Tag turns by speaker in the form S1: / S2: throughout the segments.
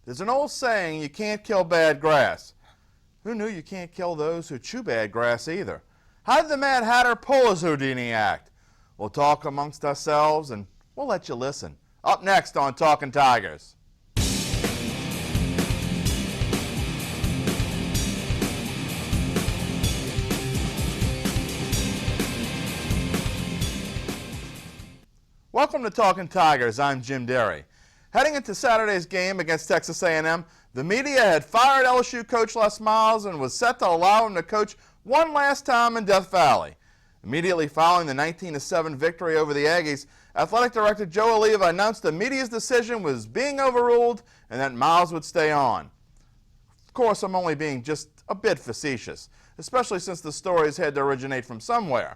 S1: There's an old saying, you can't kill bad grass. Who knew you can't kill those who chew bad grass either? How did the Mad Hatter pull his Houdini act? We'll talk amongst ourselves and we'll let you listen. Up next on Talkin Tigers. Welcome to Talkin Tigers. I'm Jim Derry. Heading into Saturday's game against Texas A&M, the media had fired LSU coach Les Miles and was set to allow him to coach one last time in Death Valley. Immediately following the 19-7 victory over the Aggies, Athletic Director Joe Alleva announced the media's decision was being overruled and that Miles would stay on. Of course, I'm only being just a bit facetious, especially since the stories had to originate from somewhere.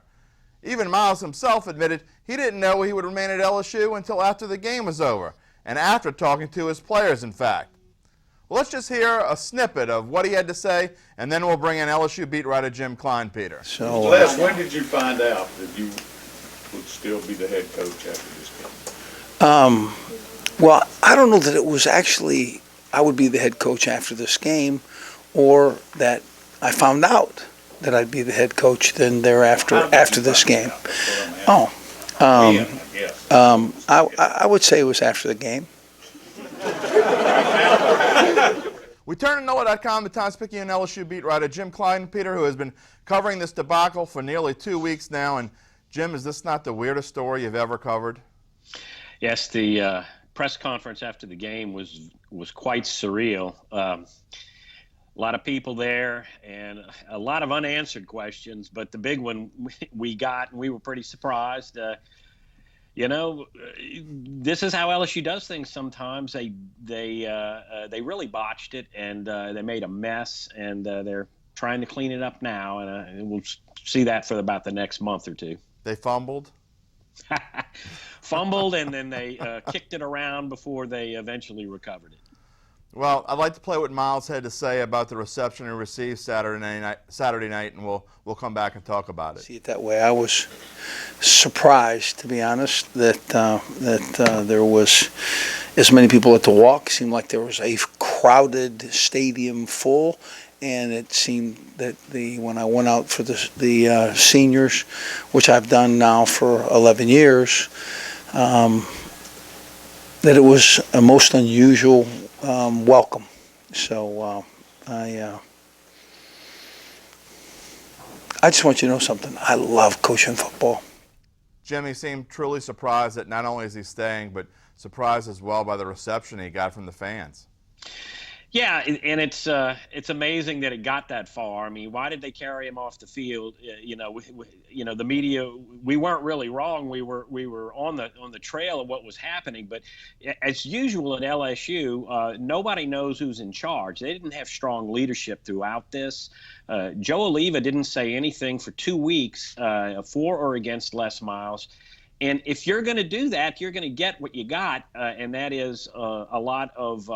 S1: Even Miles himself admitted he didn't know he would remain at LSU until after the game was over, and after talking to his players, in fact. Well, let's just hear a snippet of what he had to say, and then we'll bring in LSU beat writer Jim Kleinpeter.
S2: So, Les, when did you find out that you would still be the head coach after this game?
S3: Well, I don't know that it was actually I would be the head coach after this game, or that I found out that I'd be the head coach then thereafter after this game. I would say it was after the game.
S1: We turn to NOLA.com, the Times-Picayune LSU beat writer Jim Kleinpeter, who has been covering this debacle for nearly 2 weeks now. And Jim, is this not the weirdest story you've ever covered?
S4: Yes, the press conference after the game was quite surreal. A lot of people there and a lot of unanswered questions, but the big one we got, and we were pretty surprised. This is how LSU does things sometimes. They really botched it, and they made a mess, and they're trying to clean it up now, and we'll see that for about the next month or two.
S1: They fumbled?
S4: Fumbled, and then they kicked it around before they eventually recovered it.
S1: Well, I'd like to play what Miles had to say about the reception he received Saturday night, and we'll come back and talk about it.
S3: See it that way. I was surprised, to be honest, that there was as many people at the walk. It seemed like there was a crowded stadium full, and it seemed that when I went out for the seniors, which I've done now for 11 years, that it was a most unusual welcome. So I just want you to know something. I love coaching football.
S1: Jimmy seemed truly surprised that not only is he staying, but surprised as well by the reception he got from the fans.
S4: Yeah, and it's amazing that it got that far. I mean, why did they carry him off the field? The media, we weren't really wrong. We were on the trail of what was happening. But as usual at LSU, nobody knows who's in charge. They didn't have strong leadership throughout this. Joe Alleva didn't say anything for 2 weeks for or against Les Miles. And if you're going to do that, you're going to get what you got, and that is a lot of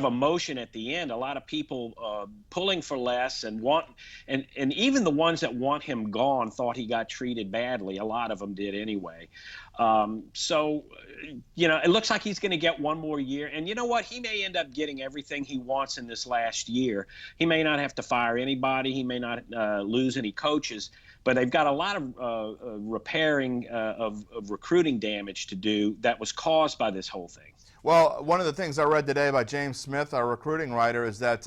S4: emotion at the end, a lot of people pulling for Les and even the ones that want him gone thought he got treated badly. A lot of them did anyway. It looks like he's going to get one more year. And you know what? He may end up getting everything he wants in this last year. He may not have to fire anybody. He may not lose any coaches. But they've got a lot of repairing of recruiting damage to do that was caused by this whole thing.
S1: Well, one of the things I read today by James Smith, our recruiting writer, is that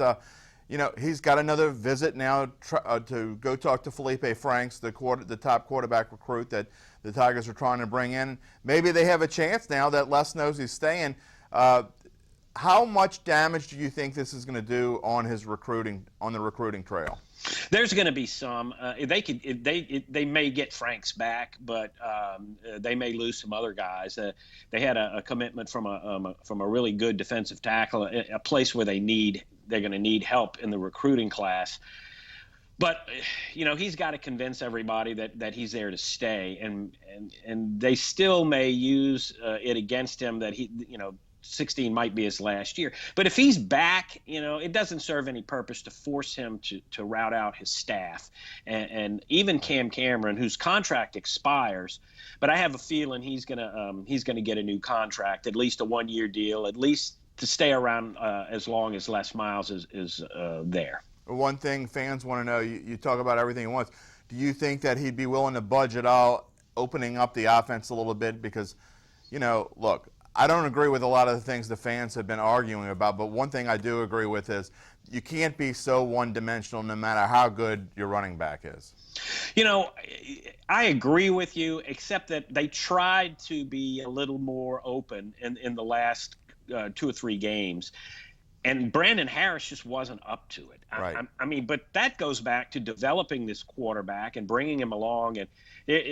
S1: he's got another visit now to go talk to Felipe Franks, the top quarterback recruit that the Tigers are trying to bring in. Maybe they have a chance now that Les knows he's staying. How much damage do you think this is going to do on the recruiting trail?
S4: There's going to be some. They may get Franks back, but they may lose some other guys. They had a commitment from a really good defensive tackle, a place where they're going to need help in the recruiting class. But he's got to convince everybody that he's there to stay, and they still may use it against him that 16 might be his last year. But if he's back, it doesn't serve any purpose to force him to route out his staff. And even Cam Cameron, whose contract expires, but I have a feeling he's gonna get a new contract, at least a 1-year deal, at least stay around as long as Les Miles is there.
S1: One thing fans want to know, you talk about everything he wants. Do you think that he'd be willing to budge at all, opening up the offense a little bit? Because, look, I don't agree with a lot of the things the fans have been arguing about, but one thing I do agree with is you can't be so one-dimensional no matter how good your running back is.
S4: I agree with you, except that they tried to be a little more open in the last 2 or 3 games. And Brandon Harris just wasn't up to it.
S1: Right.
S4: I mean, but that goes back to developing this quarterback and bringing him along. And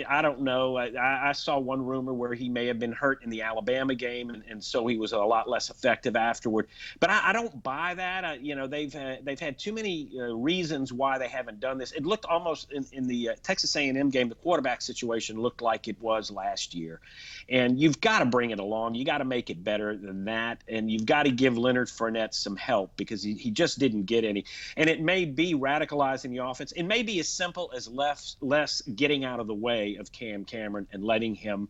S4: I don't know. I saw one rumor where he may have been hurt in the Alabama game, and so he was a lot less effective afterward. But I don't buy that. They've had too many reasons why they haven't done this. It looked almost in the Texas A&M game, the quarterback situation looked like it was last year. And you've got to bring it along. You got to make it better than that. And you've got to give Leonard Fournette some help because he just didn't get any. And it may be radicalizing the offense. It may be as simple as less getting out of the way of Cam Cameron and letting him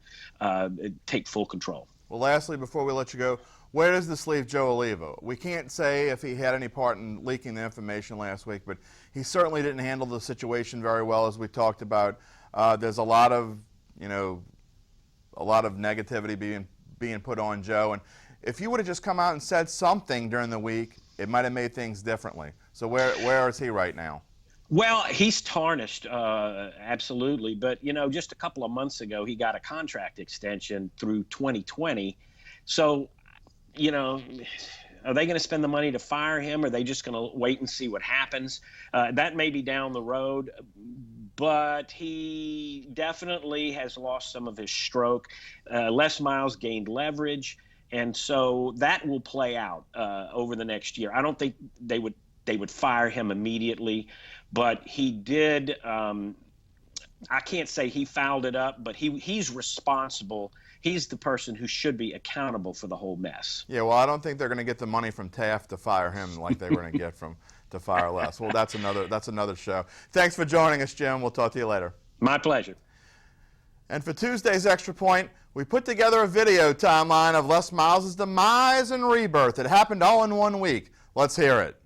S4: take full control.
S1: Well, lastly, before we let you go, where does this leave Joe Oliva? We can't say if he had any part in leaking the information last week, but he certainly didn't handle the situation very well, as we talked about. There's a lot of negativity being put on Joe, and if you would have just come out and said something during the week, it might have made things differently. So where is he right now?
S4: Well, he's tarnished, absolutely. But, just a couple of months ago, he got a contract extension through 2020. So, are they going to spend the money to fire him, or are they just going to wait and see what happens? That may be down the road, but he definitely has lost some of his stroke. Les Miles gained leverage, and so that will play out over the next year. I don't think they would fire him immediately, but he did. I can't say he fouled it up, but he's responsible. He's the person who should be accountable for the whole mess.
S1: Yeah, well, I don't think they're going to get the money from Taft to fire him like they were going to get to fire Les. Well, that's another show. Thanks for joining us, Jim. We'll talk to you later.
S4: My pleasure.
S1: And for Tuesday's Extra Point, we put together a video timeline of Les Miles' demise and rebirth. It happened all in 1 week. Let's hear it.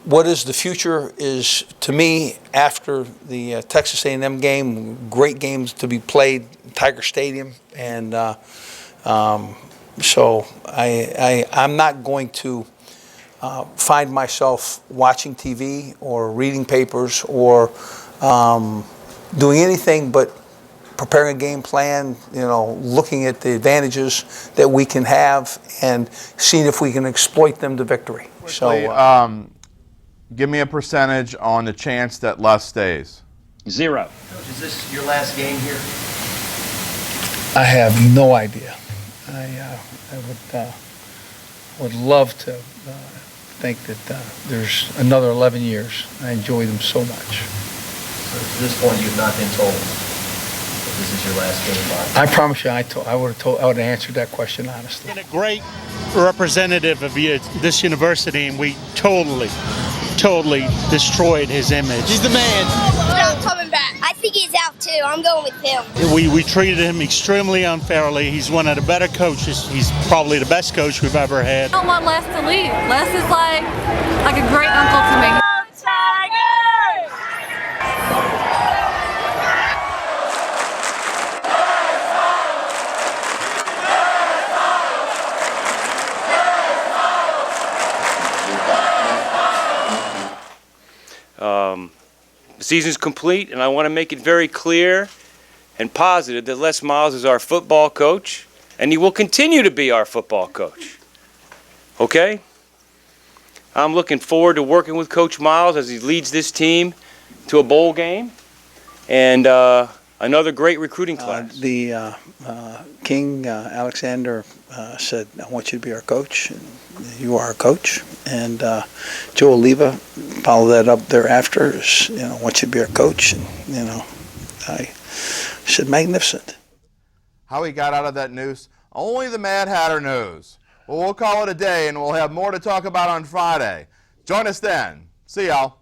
S3: What is the future is, to me, after the Texas A&M game, great games to be played in Tiger Stadium, and so I'm not going to find myself watching TV or reading papers or doing anything but preparing a game plan, looking at the advantages that we can have and seeing if we can exploit them to victory.
S1: So, give me a percentage on the chance that Les stays.
S4: 0.
S5: Coach, is this your last game here?
S3: I have no idea. I would love to think that there's another 11 years. I enjoy them so much.
S5: So to this point, you've not been told that this is your last game?
S3: I promise you, I would have answered that question honestly.
S6: Been a great representative of this university, and we totally destroyed his image.
S7: He's the man.
S8: Not coming back. I think he's out too. I'm going with him.
S6: We treated him extremely unfairly. He's one of the better coaches. He's probably the best coach we've ever had.
S9: I don't want Les to leave. Les is like a great uncle to me.
S10: The season's complete, and I want to make it very clear and positive that Les Miles is our football coach, and he will continue to be our football coach. Okay? I'm looking forward to working with Coach Miles as he leads this team to a bowl game and another great recruiting class.
S3: King Alexander said, "I want you to be our coach. And you are our coach." And Joe Oliva followed that up thereafter. I want you to be our coach. And I said, "Magnificent."
S1: How he got out of that noose, only the Mad Hatter knows. Well, we'll call it a day, and we'll have more to talk about on Friday. Join us then. See y'all.